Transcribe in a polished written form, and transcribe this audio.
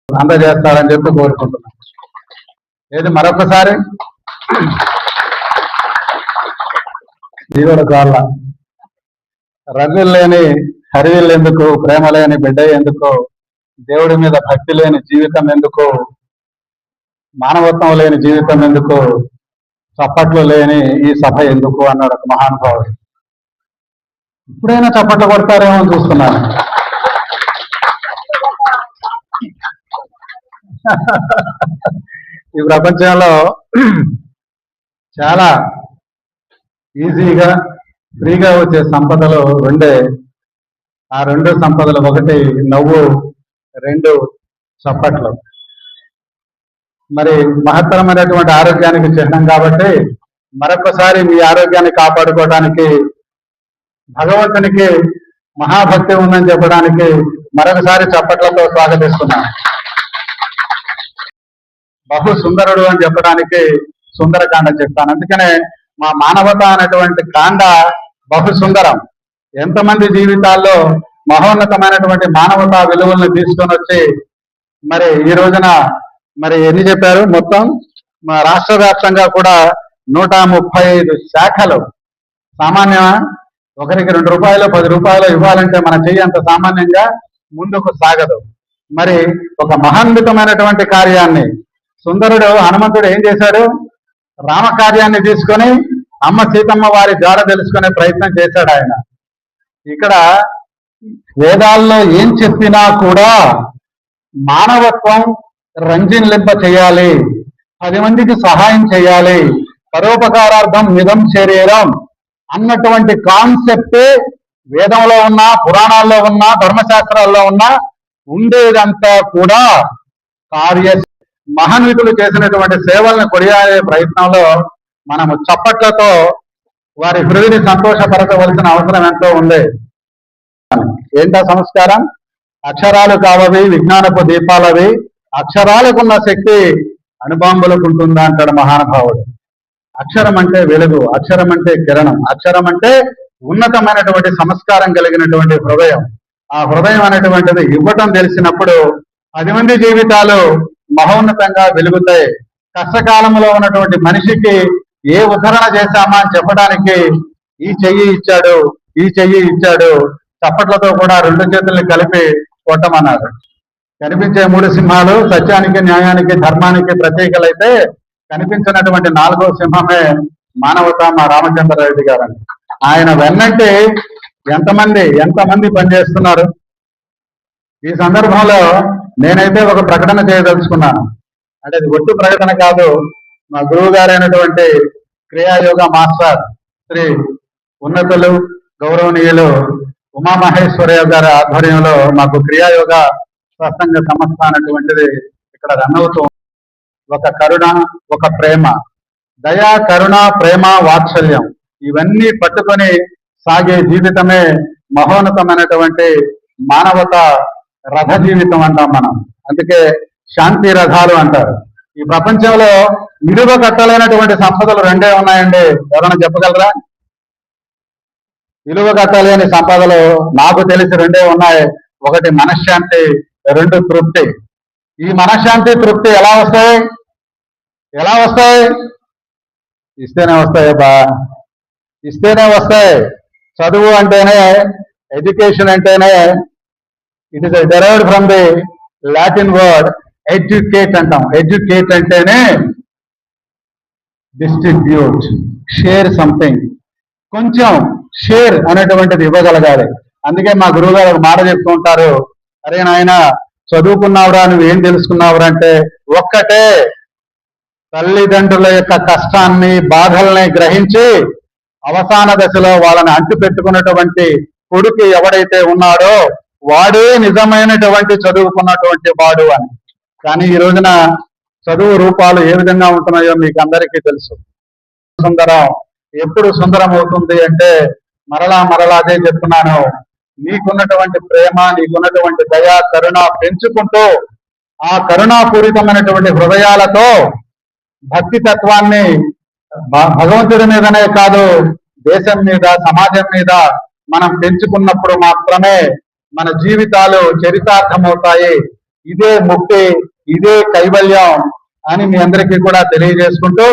అందజేస్తారని చెప్పి కోరుకుంటున్నాను. ఏది మరొకసారి జీవుల కాళ్ళ రవ్వులు లేని హరివిల్ ఎందుకు, ప్రేమ లేని బిడ్డ ఎందుకు, దేవుడి మీద భక్తి లేని జీవితం ఎందుకు, మానవత్వం లేని జీవితం ఎందుకు, చప్పట్లు లేని ఈ సభ ఎందుకు అన్నాడు ఒక మహానుభావుడు. ఇప్పుడైనా చప్పట్లు కొడతారేమో చూస్తున్నాను. ఈ ప్రపంచంలో చాలా ఈజీగా ఫ్రీగా వచ్చే సంపదలు రెండే. ఆ రెండు సంపదలు, ఒకటి నవ్వు, రెండు చప్పట్లు. మరి మహత్తరమైనటువంటి ఆరోగ్యానికి చిహ్నం కాబట్టి మరొకసారి మీ ఆరోగ్యాన్ని కాపాడుకోవడానికి, భగవంతునికి మహాభక్తి ఉందని చెప్పడానికి మరొకసారి చప్పట్లతో స్వాగతిస్తున్నాను. బహు సుందరుడు అని చెప్పడానికి సుందరకాండ చెప్తాను. అందుకనే మా మానవత అనేటువంటి కాండ బహు సుందరం. ఎంతమంది జీవితాల్లో మహోన్నతమైనటువంటి మానవతా విలువలను తీసుకొని వచ్చి మరి ఈ రోజున మరి ఎన్ని చెప్పారు, మొత్తం మా రాష్ట్ర వ్యాప్తంగా కూడా 135 శాఖలు. సామాన్యమా? ఒకరికి 2 రూపాయలు 10 రూపాయలు ఇవ్వాలంటే మన చెయ్యి అంత సామాన్యంగా ముందుకు సాగదు. మరి ఒక మహాన్వితమైనటువంటి కార్యాన్ని సుందరుడు హనుమంతుడు ఏం చేశాడు? రామకార్యాన్ని తీసుకొని అమ్మ సీతమ్మ వారి జాడ తెలుసుకునే ప్రయత్నం చేశాడు ఆయన. ఇక్కడ వేదాల్లో ఏం చెప్పినా కూడా మానవత్వం రంజిన్లింప చేయాలి, 10 మందికి సహాయం చేయాలి, పరోపకారార్థం మిదం శరీరం అన్నటువంటి కాన్సెప్ట్ వేదంలో ఉన్న, పురాణాల్లో ఉన్న, ధర్మశాస్త్రాల్లో ఉన్న ఉండేదంతా కూడా కార్య మహాన్వితులు చేసినటువంటి సేవలను కొనియాడే ప్రయత్నంలో మనము చప్పట్లతో వారి హృదయని సంతోషపరచవలసిన అవసరం ఎంతో ఉంది. ఏంటా సంస్కారం? అక్షరాలు కావవి విజ్ఞానపు దీపాలవి, అక్షరాలకున్న శక్తి అణుబాంబులకు ఉంటుందా అంటాడు మహానుభావుడు. అక్షరం అంటే వెలుగు, అక్షరం అంటే కిరణం, అక్షరం అంటే ఉన్నతమైనటువంటి సంస్కారం కలిగినటువంటి హృదయం. ఆ హృదయం అనేటువంటిది ఇవ్వటం తెలిసినప్పుడు 10 మంది జీవితాలు మహోన్నతంగా వెలుగుతాయి. కష్టకాలంలో ఉన్నటువంటి మనిషికి ఏ ఉద్ధరణ చేశామా అని చెప్పడానికి ఈ చెయ్యి ఇచ్చాడు, ఈ చెయ్యి ఇచ్చాడు, చప్పట్లతో కూడా 2 చేతుల్ని కలిపి కొట్టమన్నారు. కనిపించే 3 సింహాలు సత్యానికి, న్యాయానికి, ధర్మానికి ప్రతీకలైతే కనిపించినటువంటి 4వ సింహమే మానవత, మా రామచంద్రారెడ్డి గారు. ఆయన వెన్నంటే ఎంతమంది పనిచేస్తున్నారు. ఈ సందర్భంలో నేనైతే ఒక ప్రకటన చేయదలుచుకున్నాను. అంటే అది ఒట్టు ప్రకటన కాదు. మా గురువు గారైనటువంటి క్రియాయోగ మాస్టర్ శ్రీ ఉన్నతులు గౌరవనీయులు ఉమామహేశ్వరయ్య గారి ఆధ్వర్యంలో మాకు క్రియాయోగ సత్సంగ సంస్థ అనేటువంటిది ఇక్కడ రన్ అవుతూ, ఒక కరుణ, ఒక ప్రేమ, దయ, కరుణ, ప్రేమ, వాత్సల్యం ఇవన్నీ పట్టుకొని సాగే జీవితమే మహోన్నతమైనటువంటి మానవత రథ జీవితం అంటాం మనం. అందుకే శాంతి రథాలు అంటారు. ఈ ప్రపంచంలో విలువ కట్టలేనటువంటి సంపదలు 2 ఉన్నాయండి. ఎవరైనా చెప్పగలరా? విలువ కట్టలేని సంపదలు నాకు తెలిసి 2 ఉన్నాయి. ఒకటి మనశ్శాంతి, 2 తృప్తి. ఈ మనశ్శాంతి, తృప్తి ఎలా వస్తాయి? ఇస్తేనే వస్తాయి బా, ఇస్తేనే వస్తాయి. చదువు అంటేనే, ఎడ్యుకేషన్ అంటేనే, it is derived from the Latin word educate అంటాం. ఎడ్యుకేట్ అంటేనే డిస్ట్రిబ్యూట్, షేర్ సంథింగ్, కొంచెం షేర్ అనేటువంటిది ఇవ్వగలగాలి. అందుకే మా గురువు గారు ఒక మాట చెప్తూ ఉంటారు, అరే నాయన చదువుకున్నావురా, నువ్వేం తెలుసుకున్నావురా అంటే, ఒక్కటే, తల్లిదండ్రుల యొక్క కష్టాన్ని, బాధల్ని గ్రహించి అవసాన దశలో వాళ్ళని అంటు పెట్టుకున్నటువంటి కొడుకు ఎవడైతే ఉన్నాడో వాడే నిజమైనటువంటి చదువుకున్నటువంటి వాడు అని. కానీ ఈ రోజున చదువు రూపాలు ఏ విధంగా ఉంటున్నాయో మీకు అందరికీ తెలుసు. సుందరం ఎప్పుడు సుందరం అవుతుంది అంటే, మరలా అదే చెప్తున్నాను, నీకున్నటువంటి ప్రేమ, నీకున్నటువంటి దయ, కరుణ పెంచుకుంటూ ఆ కరుణాపూరితమైనటువంటి హృదయాలతో భక్తి తత్వాన్ని భగవంతుడి మీదనే కాదు, దేశం మీద, సమాజం మీద మనం పెంచుకున్నప్పుడు మాత్రమే మన జీవితాలు చరితార్థమవుతాయి. ఇదే ముక్తి, ఇదే కైవల్యం అని మీ అందరికీ కూడా తెలియజేసుకుంటూ